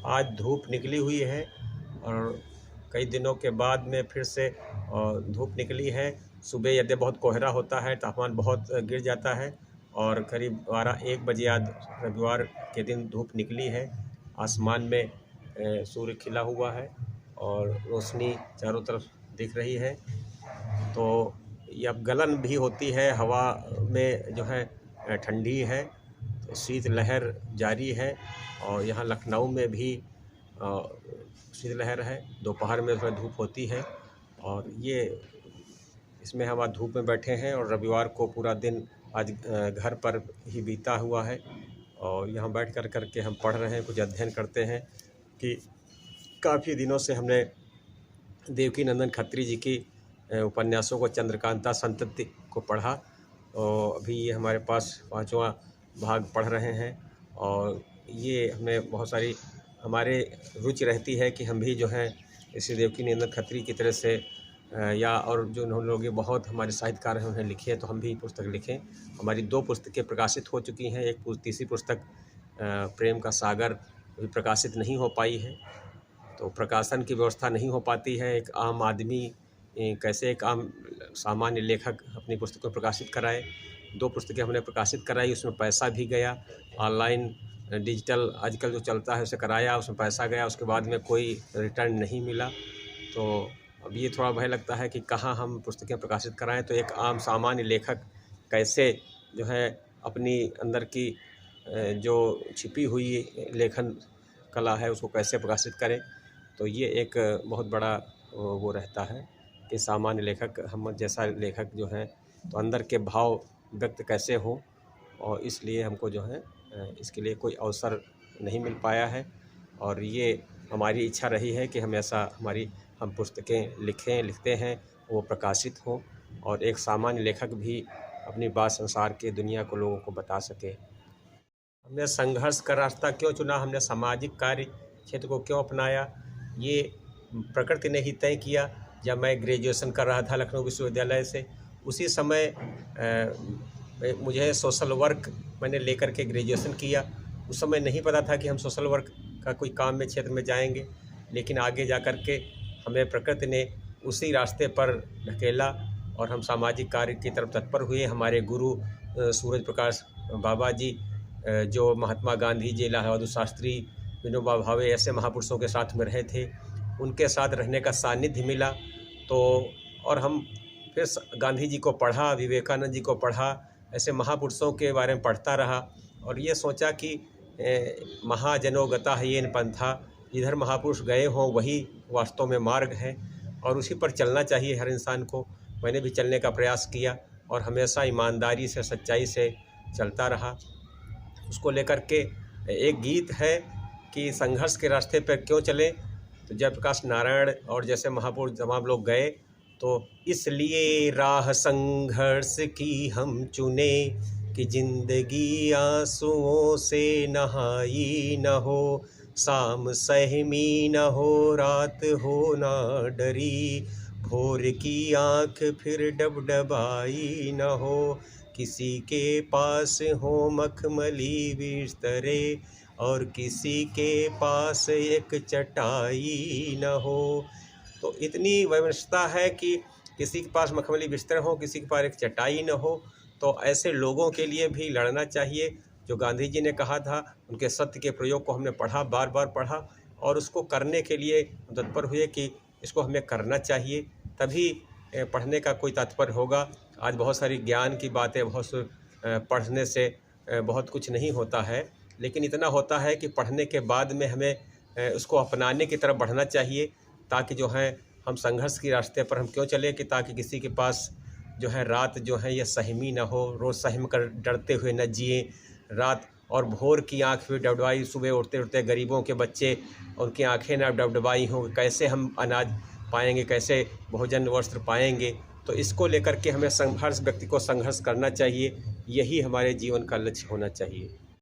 आज धूप निकली हुई है और कई दिनों के बाद में फिर से धूप निकली है। सुबह यदि बहुत कोहरा होता है, तापमान बहुत गिर जाता है और करीब 12-1 बजे आज रविवार के दिन धूप निकली है। आसमान में सूर्य खिला हुआ है और रोशनी चारों तरफ दिख रही है। तो ये अब गलन भी होती है, हवा में जो है ठंडी है, तो शीतलहर जारी है और यहाँ लखनऊ में भी शीतलहर है। दोपहर में थोड़ा धूप होती है और ये इसमें हम आज धूप में बैठे हैं और रविवार को पूरा दिन आज घर पर ही बीता हुआ है और यहाँ बैठ कर के हम पढ़ रहे हैं, कुछ अध्ययन करते हैं कि काफ़ी दिनों से हमने देवकीनंदन खत्री जी की उपन्यासों को, चंद्रकांता संतति को पढ़ा और अभी ये हमारे पास 5वां भाग पढ़ रहे हैं और ये हमें बहुत सारी हमारे रुचि रहती है कि हम भी जो है इसी देवकीनंदन खत्री की तरह से या और जो उन्होंने लोग बहुत हमारे साहित्यकार हैं उन्हें लिखे, तो हम भी पुस्तक लिखें। हमारी 2 पुस्तकें प्रकाशित हो चुकी हैं। एक तीसरी पुस्तक प्रेम का सागर भी प्रकाशित नहीं हो पाई है, तो प्रकाशन की व्यवस्था नहीं हो पाती है। एक आम आदमी कैसे एक आम सामान्य लेखक अपनी पुस्तकों प्रकाशित कराए। 2 पुस्तकें हमने प्रकाशित कराई, उसमें पैसा भी गया, ऑनलाइन डिजिटल आजकल जो चलता है उसे कराया, उसमें पैसा गया, उसके बाद में कोई रिटर्न नहीं मिला। तो अब ये थोड़ा भय लगता है कि कहाँ हम पुस्तकें प्रकाशित कराएं, तो एक आम सामान्य लेखक कैसे जो है अपनी अंदर की जो छिपी हुई लेखन कला है उसको कैसे प्रकाशित करें। तो ये एक बहुत बड़ा वो रहता है कि सामान्य लेखक, हम जैसा लेखक जो है तो अंदर के भाव व्यक्त कैसे हो, और इसलिए हमको जो है इसके लिए कोई अवसर नहीं मिल पाया है और ये हमारी इच्छा रही है कि हमेशा हम पुस्तकें लिखते हैं, वो प्रकाशित हों और एक सामान्य लेखक भी अपनी बात संसार के दुनिया को लोगों को बता सके। हमने संघर्ष का रास्ता क्यों चुना, हमने सामाजिक कार्य क्षेत्र को क्यों अपनाया, ये प्रकृति ने ही तय किया। जब मैं ग्रेजुएशन कर रहा था लखनऊ विश्वविद्यालय से, उसी समय मुझे सोशल वर्क मैंने लेकर के ग्रेजुएशन किया। उस समय नहीं पता था कि हम सोशल वर्क का कोई काम में क्षेत्र में जाएंगे, लेकिन आगे जा कर के हमें प्रकृति ने उसी रास्ते पर ढकेला और हम सामाजिक कार्य की तरफ तत्पर हुए। हमारे गुरु सूरज प्रकाश बाबा जी, जो महात्मा गांधी जी, लाल बहादुर शास्त्री, विनोबा भावे ऐसे महापुरुषों के साथ में रहे थे, उनके साथ रहने का सानिध्य मिला। तो और हम फिर गांधी जी को पढ़ा, विवेकानंद जी को पढ़ा, ऐसे महापुरुषों के बारे में पढ़ता रहा और ये सोचा कि महाजनो गता है येन पंथा, जिधर महापुरुष गए हों वही वास्तव में मार्ग है और उसी पर चलना चाहिए हर इंसान को। मैंने भी चलने का प्रयास किया और हमेशा ईमानदारी से, सच्चाई से चलता रहा। उसको लेकर के एक गीत है कि संघर्ष के रास्ते पर क्यों चले, तो जयप्रकाश नारायण और जैसे महापुरुष तमाम लोग गए, तो इसलिए राह संघर्ष की हम चुने कि जिंदगी आंसुओं से नहाई न हो, शाम सहमी न हो, रात हो ना डरी, भोर की आँख फिर डबडबाई न हो, किसी के पास हो मखमली बिस्तरे और किसी के पास एक चटाई न हो। तो इतनी व्यवस्था है कि किसी के पास मखमली बिस्तर हो, किसी के पास एक चटाई न हो, तो ऐसे लोगों के लिए भी लड़ना चाहिए। जो गांधी जी ने कहा था, उनके सत्य के प्रयोग को हमने पढ़ा, बार बार पढ़ा और उसको करने के लिए तत्पर हुए कि इसको हमें करना चाहिए, तभी पढ़ने का कोई तात्पर्य होगा। आज बहुत सारी ज्ञान की बातें, बहुत पढ़ने से बहुत कुछ नहीं होता है, लेकिन इतना होता है कि पढ़ने के बाद में हमें उसको अपनाने की तरफ बढ़ना चाहिए, ताकि जो है हम संघर्ष के रास्ते पर हम क्यों चले, कि ताकि किसी के पास जो है रात जो है ये सहमी ना हो, रोज़ सहम कर डरते हुए न जिए रात, और भोर की आँख भी डबडबाई, सुबह उठते उठते गरीबों के बच्चे उनकी आँखें ना डबडबाई हों, कैसे हम अनाज पाएंगे, कैसे भोजन वस्त्र पाएंगे। तो इसको लेकर के हमें हर व्यक्ति को संघर्ष करना चाहिए, यही हमारे जीवन का लक्ष्य होना चाहिए।